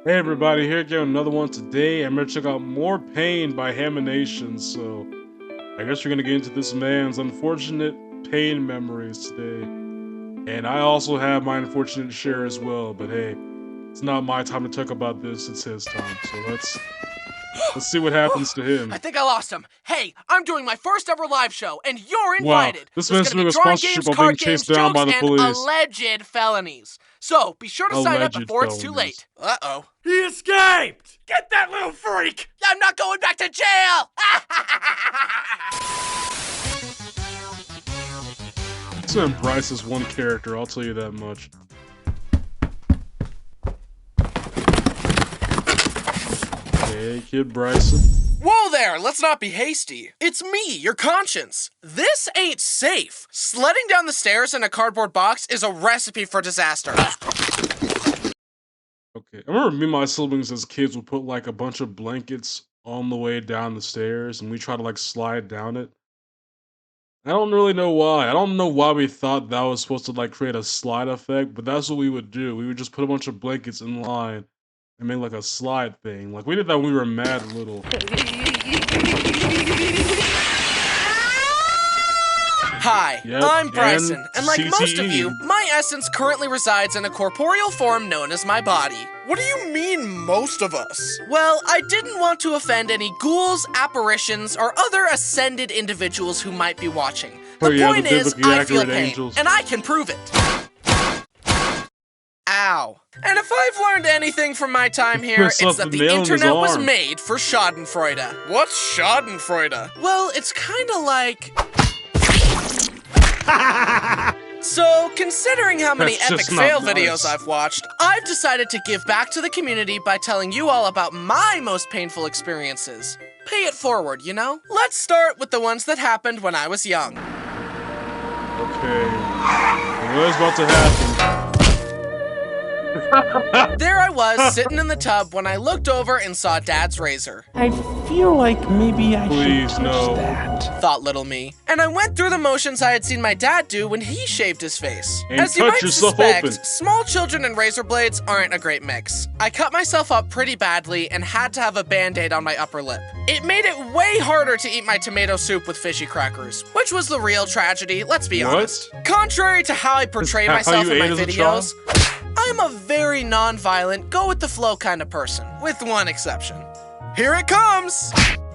Hey everybody, here again with another one today. I'm gonna check out More Pain by Hamination. So I guess we're gonna get into this man's unfortunate pain memories today. And I also have my unfortunate share as well, but hey, it's not my time to talk about this, it's his time. So let's see what happens to him. I think I lost him. Hey, I'm doing my first ever live show, and you're Wow, invited. this There's man's gonna doing be a drawing sponsorship games, while being card chased games, down by jokes, the and police. alleged felonies. So be sure to sign up Alleged before it's too felonies. late. Uh-oh. He escaped! Get that little freak! I'm not going back to jail! This man Bryce is one character, I'll tell you that much. Hey, Kid Bryson. Whoa there, let's not be hasty. It's me, your conscience. This ain't safe. Sledding down the stairs in a cardboard box is a recipe for disaster. Okay, I remember me and my siblings as kids would put like a bunch of blankets on the way down the stairs and we try to like slide down it. I don't really know why. I don't know why we thought that was supposed to like create a slide effect, but that's what we would do. We would just put a bunch of blankets in line and make like a slide thing. Like we did that when we were mad little. Hi, Yep, I'm Bryson, and like most of CTE. you, my essence currently resides in a corporeal form known as my body. What do you mean, most of us? Well, I didn't want to offend any ghouls, apparitions, or other ascended individuals who might be watching. The Oh yeah, point the is, biblically I feel accurate pain, angels. and I can prove it. Ow. And if I've learned anything from my time here, Press up it's that the the nail in his internet was arm. made for schadenfreude. What's schadenfreude? Well, it's kinda like... So, considering how many That's epic just not fail nice. videos I've watched, I've decided to give back to the community by telling you all about my most painful experiences. Pay it forward, you know? Let's start with the ones that happened when I was young. Okay. What is about to happen? There I was, sitting in the tub when I looked over and saw Dad's razor. I feel like maybe I Please, should touch no. that. Thought little me. And I went through the motions I had seen my dad do when he shaved his face. And As you cut might yourself suspect, open. small children and razor blades aren't a great mix. I cut myself up pretty badly and had to have a band-aid on my upper lip. It made it way harder to eat my tomato soup with fishy crackers, which was the real tragedy, let's be What? honest. Contrary to how I portray how myself you in my ate as a videos, I'm a very non-violent, go-with-the-flow kind of person, with one exception. Here it comes!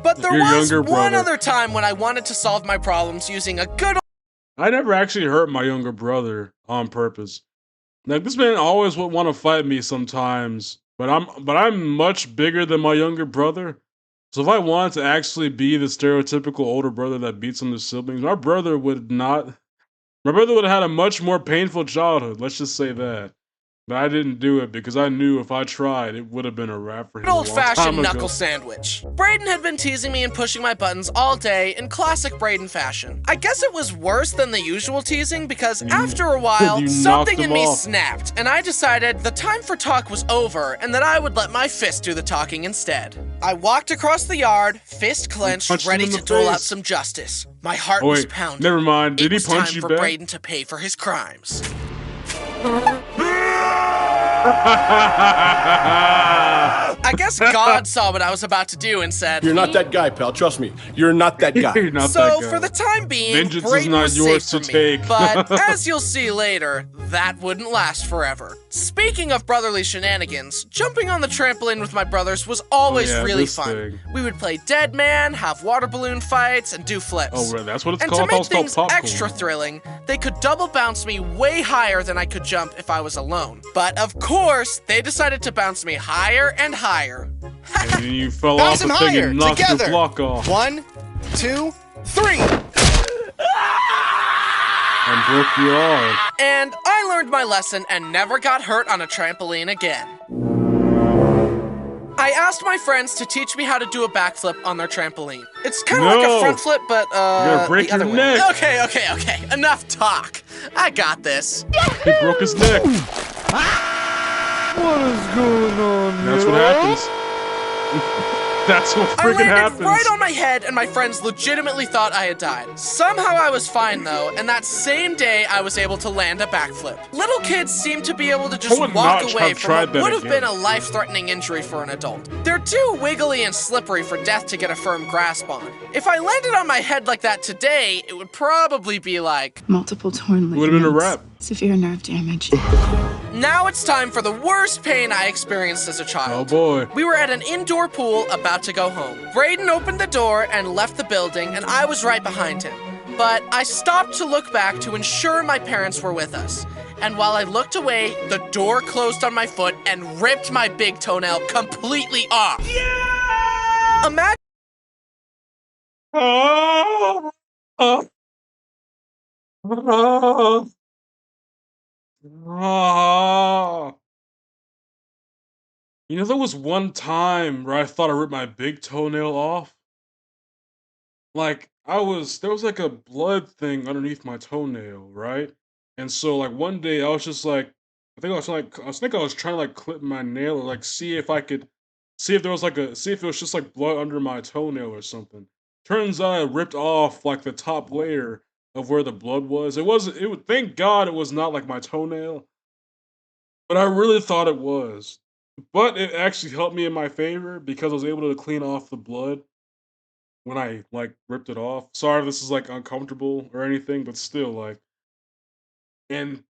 But there Your was younger one brother. other time when I wanted to solve my problems using a good I never actually hurt my younger brother on purpose. Like this man always would want to fight me sometimes, but I'm much bigger than my younger brother. So if I wanted to actually be the stereotypical older brother that beats on his siblings, my brother would not. My brother would have had a much more painful childhood. Let's just say that. But I didn't do it because I knew if I tried, it would have been a wrap for him. a long time old-fashioned ago. knuckle sandwich. Braden had been teasing me and pushing my buttons all day in classic Braden fashion. I guess it was worse than the usual teasing because after a while, you knocked something in him me off. snapped, and I decided the time for talk was over and that I would let my fist do the talking instead. I walked across the yard, fist clenched, punched him ready in to the dole out face. some justice. My heart Oh, was wait, pounding. never mind. Did It he was punch time you for back? Braden to pay for his crimes. I guess God saw what I was about to do and said, You're not that guy, pal. Trust me. You're not that guy. You're not So, that guy. for the time being, Vengeance is Braden not was yours safe to for me. take. But as you'll see later, that wouldn't last forever. Speaking of brotherly shenanigans, jumping on the trampoline with my brothers was always Oh, yeah, really this fun. thing. We would play dead man, have water balloon fights, and do flips. Oh, right, that's what it's And called? to I thought it make was called things popcorn. extra thrilling, they could double bounce me way higher than I could jump if I was alone. But of course, they decided to bounce me higher and higher. And then you fell Bounce off the him thing higher, and knocked your together. block off 1, 2, 3. and broke your arm. And I learned my lesson and never got hurt on a trampoline again. I asked my friends to teach me how to do a backflip on their trampoline. It's kind of like No. a front flip, but gonna break the other your way. neck. Okay. Enough talk. I got this. He broke his neck. What is going on That's what happens. That's what I freaking landed happens. right on my head, and my friends legitimately thought I had died. Somehow I was fine though, and that same day I was able to land a backflip. Little kids seem to be able to just would walk not away have from tried what that would have been again. a life-threatening injury for an adult. They're too wiggly and slippery for death to get a firm grasp on. If I landed on my head like that today, it would probably be like, Multiple torn Would've been a ligaments, wrap. severe nerve damage. now it's time for the worst pain I experienced as a Oh child. boy. We were at an indoor pool about to go home. Braden opened the door and left the building, and I was right behind him. But I stopped to look back to ensure my parents were with us. And while I looked away, the door closed on my foot and ripped my big toenail completely off. Yeah! Imagine Ah, ah, ah, ah. You know, there was one time where I thought I ripped my big toenail off. Like, there was like a blood thing underneath my toenail, right? And so, like, one day I was just like, I was trying to like clip my nail or like see if I could see if there was see if it was just like blood under my toenail or something. Turns out I ripped off like the top layer of where the blood was. Thank God it was not like my toenail, but I really thought it was. But it actually helped me in my favor because I was able to clean off the blood when I like ripped it off. Sorry if this is like uncomfortable or anything, but still like and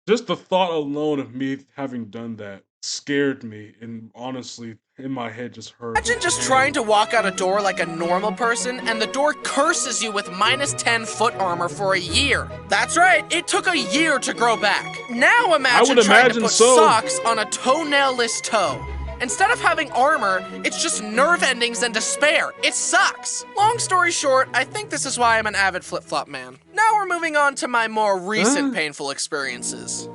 just the thought alone of me having done that scared me and honestly in my head just hurt. just trying to walk out a door like a normal person, and the door curses you with -10 foot armor for a year. That's right, it took a year to grow back. Now imagine would trying to imagine put so. socks on a toenail-less toe. Instead of having armor, it's just nerve endings and despair. It sucks. Long story short, I think this is why I'm an avid flip-flop man. Now we're moving on to my more recent painful experiences.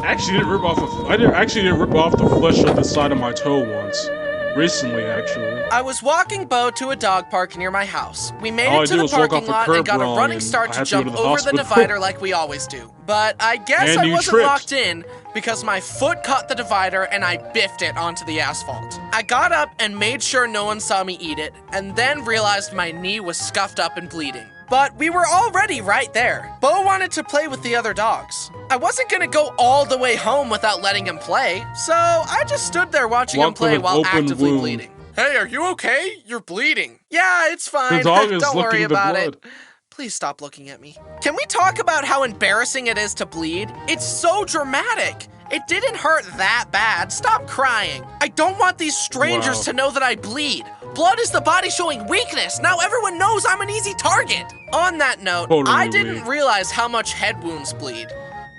I actually didn't rip off the flesh of the side of my toe once. Recently, actually. I was walking Bo to a dog park near my house. We made All I it to did the was walk parking off a lot curb and got a wrong, running and start I to had to go jump to the over the hospital. divider like we always do. But I guess And I you wasn't tripped. locked in because my foot caught the divider and I biffed it onto the asphalt. I got up and made sure no one saw me eat it, and then realized my knee was scuffed up and bleeding. But we were already right there. Bo wanted to play with the other dogs. I wasn't gonna go all the way home without letting him play, so I just stood there watching him Walked with play an while open actively wound. bleeding. Hey, are you okay? You're bleeding. Yeah, it's fine. The dog is Don't worry licking the about blood. it. Please stop looking at me. Can we talk about how embarrassing it is to bleed? It's so dramatic. It didn't hurt that bad. Stop crying. I don't want these strangers Wow. to know that I bleed. Blood is the body showing weakness. Now everyone knows I'm an easy target. On that note, Totally I didn't weak. realize how much head wounds bleed.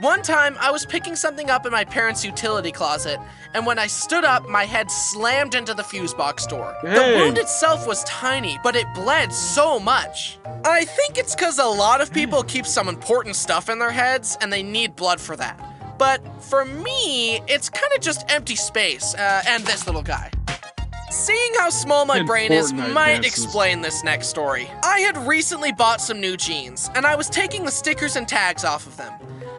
One time, I was picking something up in my parents' utility closet, and when I stood up, my head slammed into the fuse box door. The Hey. wound itself was tiny, but it bled so much. I think it's because a lot of people keep some important stuff in their heads, and they need blood for that. But for me, it's kind of just empty space, and this little guy. Seeing how small my brain is Important might advances. explain this next story. I had recently bought some new jeans, and I was taking the stickers and tags off of them.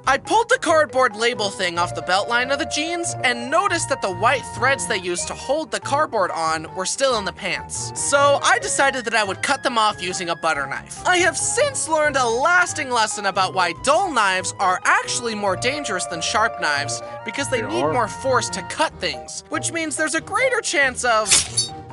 I pulled the cardboard label thing off the belt line of the jeans and noticed that the white threads they used to hold the cardboard on were still in the pants. So I decided that I would cut them off using a butter knife. I have since learned a lasting lesson about why dull knives are actually more dangerous than sharp knives because they They need are. more force to cut things, which means there's a greater chance of,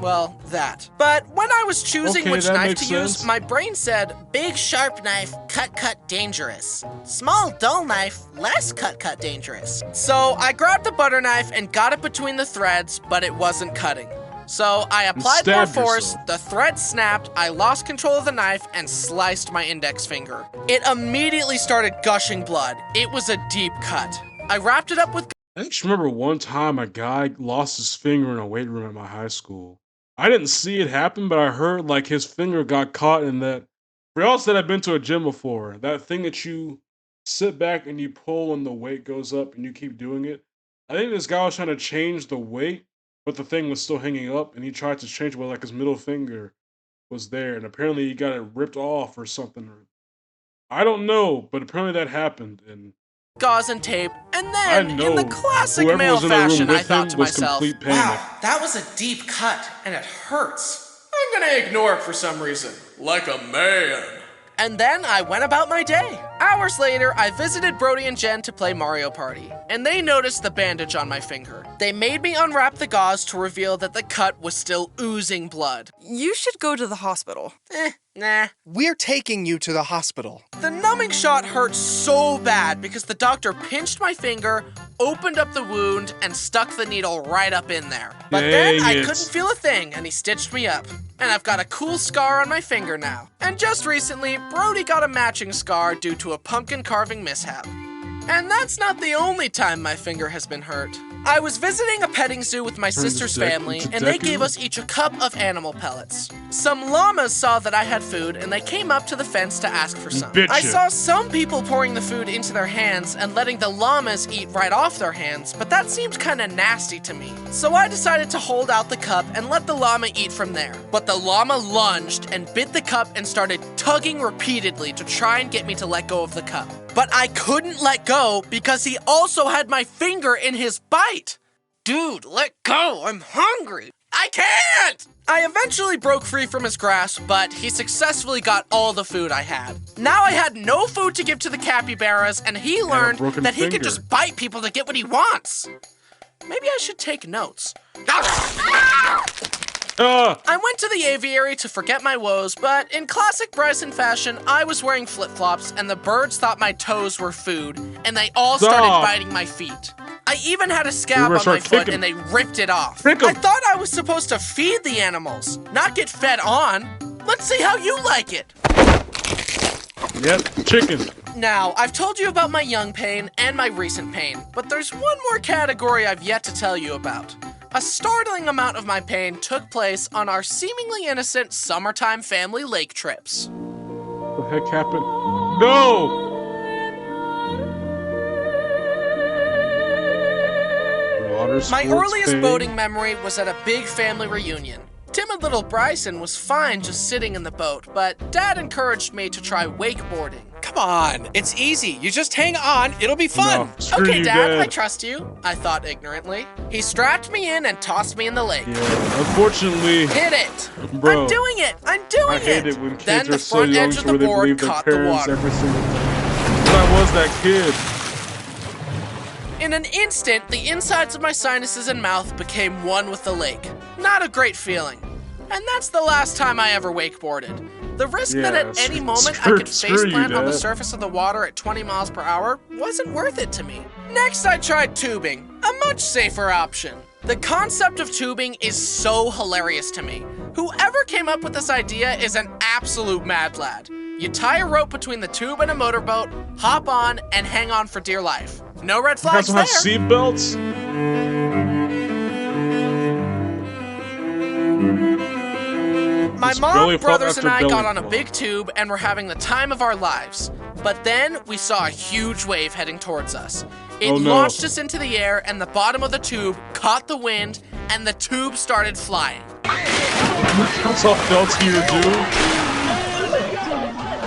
well, that. But when I was choosing Okay, which that knife makes to use, sense. my brain said, big sharp knife, cut dangerous. Small dull knife, less cut dangerous. So I grabbed the butter knife and got it between the threads, but it wasn't cutting. So I applied more stabbed force, yourself. the thread snapped, I lost control of the knife, and sliced my index finger. It immediately started gushing blood. It was a deep cut. I wrapped it up with I just remember one time a guy lost his finger in a weight room at my high school. I didn't see it happen, but I heard like his finger got caught in that. For y'all said I've been to a gym before. That thing that you sit back and you pull and the weight goes up and you keep doing it. I think this guy was trying to change the weight, but the thing was still hanging up, and he tried to change it with like his middle finger was there, and apparently he got it ripped off or something. I don't know, but apparently that happened, and gauze and tape, and I then, know. in the classic Whoever male was in the room fashion, I with thought him to was myself, complete panic. wow, that was a deep cut, and it hurts. I'm gonna ignore it for some reason. Like a man. And then I went about my day. Hours later, I visited Brody and Jen to play Mario Party, and they noticed the bandage on my finger. They made me unwrap the gauze to reveal that the cut was still oozing blood. You should go to the hospital. Nah. We're taking you to the hospital. The numbing shot hurt so bad because the doctor pinched my finger, opened up the wound, and stuck the needle right up in there. But then Dang I it. couldn't feel a thing, and he stitched me up. And I've got a cool scar on my finger now. And just recently, Brody got a matching scar due to a pumpkin carving mishap. And that's not the only time my finger has been hurt. I was visiting a petting zoo with my sister's family, and they gave us each a cup of animal pellets. Some llamas saw that I had food, and they came up to the fence to ask for some. Bitchin'. I saw some people pouring the food into their hands and letting the llamas eat right off their hands, but that seemed kinda nasty to me. So I decided to hold out the cup and let the llama eat from there. But the llama lunged and bit the cup and started tugging repeatedly to try and get me to let go of the cup. But I couldn't let go because he also had my finger in his bite. Dude, let go, I'm hungry. I can't! I eventually broke free from his grasp, but he successfully got all the food I had. Now I had no food to give to the capybaras, and he learned broken that he could finger. just bite people to get what he wants. Maybe I should take notes. I went to the aviary to forget my woes, but in classic Bryson fashion, I was wearing flip-flops, and the birds thought my toes were food, and they all started Stop. biting my feet. I even had a scab We're on gonna my start foot, kicking and they ripped it off. Kick 'em. I thought I was supposed to feed the animals, not get fed on. Let's see how you like it. Yep, chicken. Now, I've told you about my young pain and my recent pain, but there's one more category I've yet to tell you about. A startling amount of my pain took place on our seemingly innocent summertime family lake trips. What the heck happened? No! Water My sports earliest thing. boating memory was at a big family reunion. Timid little Bryson was fine just sitting in the boat, but Dad encouraged me to try wakeboarding. Come on, it's easy. You just hang on, it'll be fun. No, screw Okay, you, Dad, I trust you, I thought ignorantly. He strapped me in and tossed me in the lake. Yeah, unfortunately, Hit it! Bro, I'm doing it! I'm doing I it! hate it when kids Then are the so front young edge to of where the they board believe their caught the parents water. every single time. I was that kid. In an instant, the insides of my sinuses and mouth became one with the lake. Not a great feeling. And that's the last time I ever wakeboarded. The risk that Yeah, at any moment I screw could you, faceplant on the Dad. surface of the water at 20 miles per hour wasn't worth it to me. Next, I tried tubing, a much safer option. The concept of tubing is so hilarious to me. Whoever came up with this idea is an absolute mad lad. You tie a rope between the tube and a motorboat, hop on, and hang on for dear life. No red You guys flags don't there. have seatbelts? My It's mom, belly flop brothers, and after I got belly on a flop. big tube and were having the time of our lives. But then we saw a huge wave heading towards us. It Oh, no. launched us into the air, and the bottom of the tube caught the wind, and the tube started flying. That's all felt here, dude.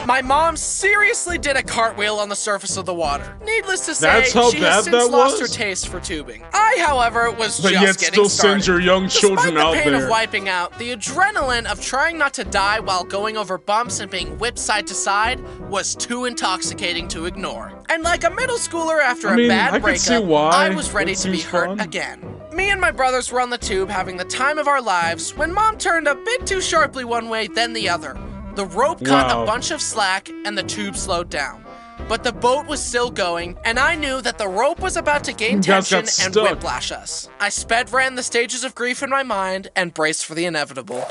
My mom seriously did a cartwheel on the surface of the water. Needless to say, That's how she has bad since that lost was? her taste for tubing. I, however, was But just yet getting still started. sends your young Despite children the out pain there. of wiping out, the adrenaline of trying not to die while going over bumps and being whipped side to side was too intoxicating to ignore. And like a middle schooler after I mean, a bad I could see breakup, why. I was ready It to be seems hurt fun. again. Me and my brothers were on the tube having the time of our lives when Mom turned a bit too sharply one way, then the other. The rope caught Wow. a bunch of slack and the tube slowed down. But the boat was still going, and I knew that the rope was about to gain You guys tension got and stuck. whiplash us. I sped ran the stages of grief in my mind and braced for the inevitable.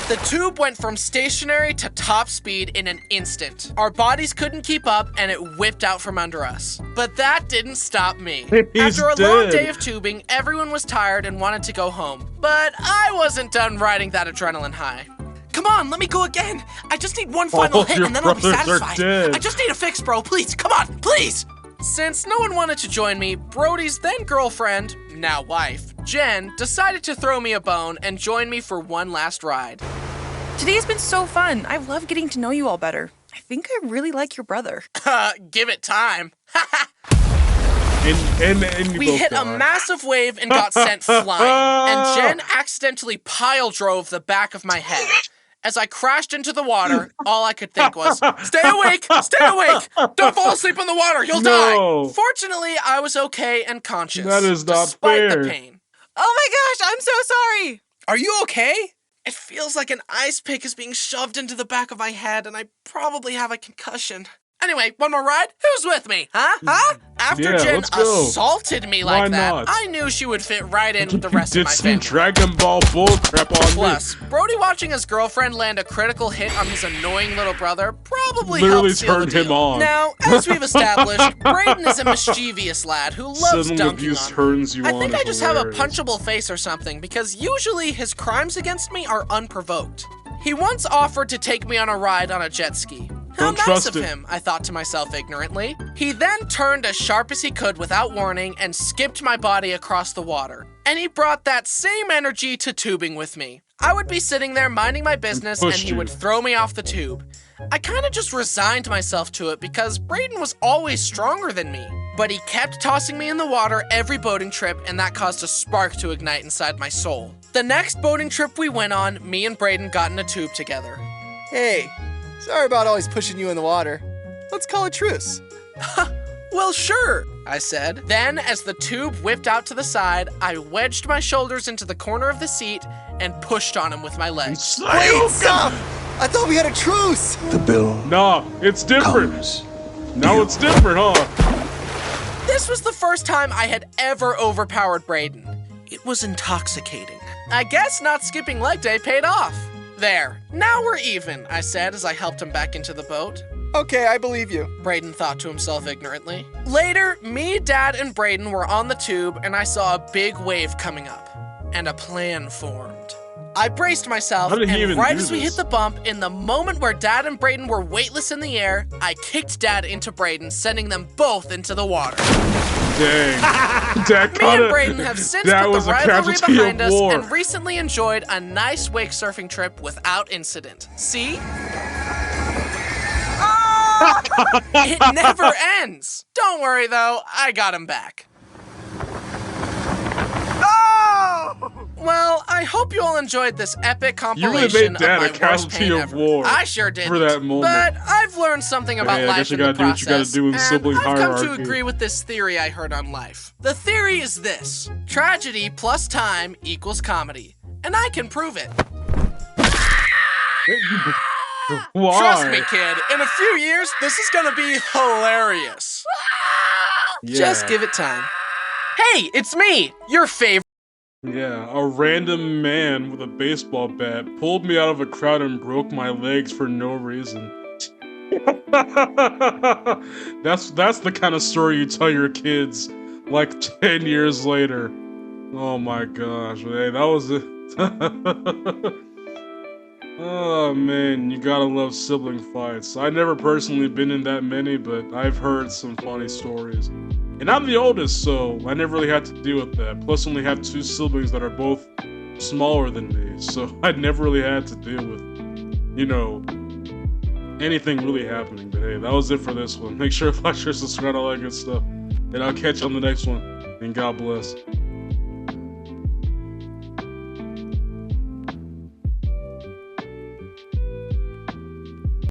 The tube went from stationary to top speed in an instant. Our bodies couldn't keep up, and it whipped out from under us. But that didn't stop me. He's After a long dead. day of tubing, everyone was tired and wanted to go home. But I wasn't done riding that adrenaline high. Come on, let me go again. I just need one final All hit your and then I'll be brothers are satisfied. dead. I just need a fix, bro. Please, come on, please. Since no one wanted to join me, Brody's then girlfriend, now wife, Jen, decided to throw me a bone and join me for one last ride. Today's been so fun. I love getting to know you all better. I think I really like your brother. Give it time. And We both hit a are. massive wave and got sent flying, and Jen accidentally pile drove the back of my head. As I crashed into the water, all I could think was, stay awake! Stay awake! Don't fall asleep in the water! You'll No. die! Fortunately, I was okay and conscious. That is not despite fair. the pain. Oh my gosh, I'm so sorry. Are you okay? It feels like an ice pick is being shoved into the back of my head, and I probably have a concussion. Anyway, one more ride? Who's with me? Huh? After Yeah, Jen let's go. assaulted me Why like that, not? I knew she would fit right in with the You rest of did my some family. Dragon Ball bullcrap on Plus, Brody watching his girlfriend land a critical hit on his annoying little brother probably Literally helped seal the turned him deal. on. Now, as we've established, Braden is a mischievous lad who me. loves Sibling dunking abuse on me. turns you I on. think is I just have a hilarious. punchable face or something because usually his crimes against me are unprovoked. He once offered to take me on a ride on a jet ski. How Don't nice trust of him. him, I thought to myself ignorantly. He then turned as sharp as he could without warning and skipped my body across the water. And he brought that same energy to tubing with me. I would be sitting there minding my business and pushed he you. would throw me off the tube. I kind of just resigned myself to it because Braden was always stronger than me. But he kept tossing me in the water every boating trip, and that caused a spark to ignite inside my soul. The next boating trip we went on, me and Braden got in a tube together. Hey, sorry about always pushing you in the water. Let's call a truce. Well, sure, I said. Then, as the tube whipped out to the side, I wedged my shoulders into the corner of the seat and pushed on him with my legs. Stop! I thought we had a truce! The bill Nah, it's different. comes. Now it's different, huh? This was the first time I had ever overpowered Braden. It was intoxicating. I guess not skipping leg day paid off. There, now we're even, I said as I helped him back into the boat. Okay, I believe you. Braden thought to himself ignorantly. Later, me, Dad, and Braden were on the tube and I saw a big wave coming up. And a plan formed. I braced myself, How did he and even right do as we this? hit the bump, in the moment where Dad and Braden were weightless in the air, I kicked Dad into Braden, sending them both into the water. Dang. That Me kinda, and Braden have since that put was the a rivalry casualty behind of us war. and recently enjoyed a nice wake surfing trip without incident. See? It never ends! Don't worry though, I got him back. Well, I hope you all enjoyed this epic You really compilation made Dad of my a worst casualty pain of ever. war I sure did. for that moment. But I've learned something about Hey, I life guess you in the gotta do what you gotta process, do in and sibling I've come to hierarchy. agree with this theory I heard on life. The theory is this: tragedy plus time equals comedy, and I can prove it. Why? Trust me, kid. In a few years, this is gonna be hilarious. Yeah. Just give it time. Hey, it's me, your favorite. Yeah, a random man with a baseball bat pulled me out of a crowd and broke my legs for no reason. That's the kind of story you tell your kids like 10 years later. Oh my gosh, hey, that was it. Oh man, you gotta love sibling fights. I've never personally been in that many, but I've heard some funny stories. And I'm the oldest, so I never really had to deal with that. Plus, I only have two siblings that are both smaller than me, so I never really had to deal with, you know, anything really happening. But hey, that was it for this one. Make sure to like, share, subscribe, all that good stuff. And I'll catch you on the next one. And God bless.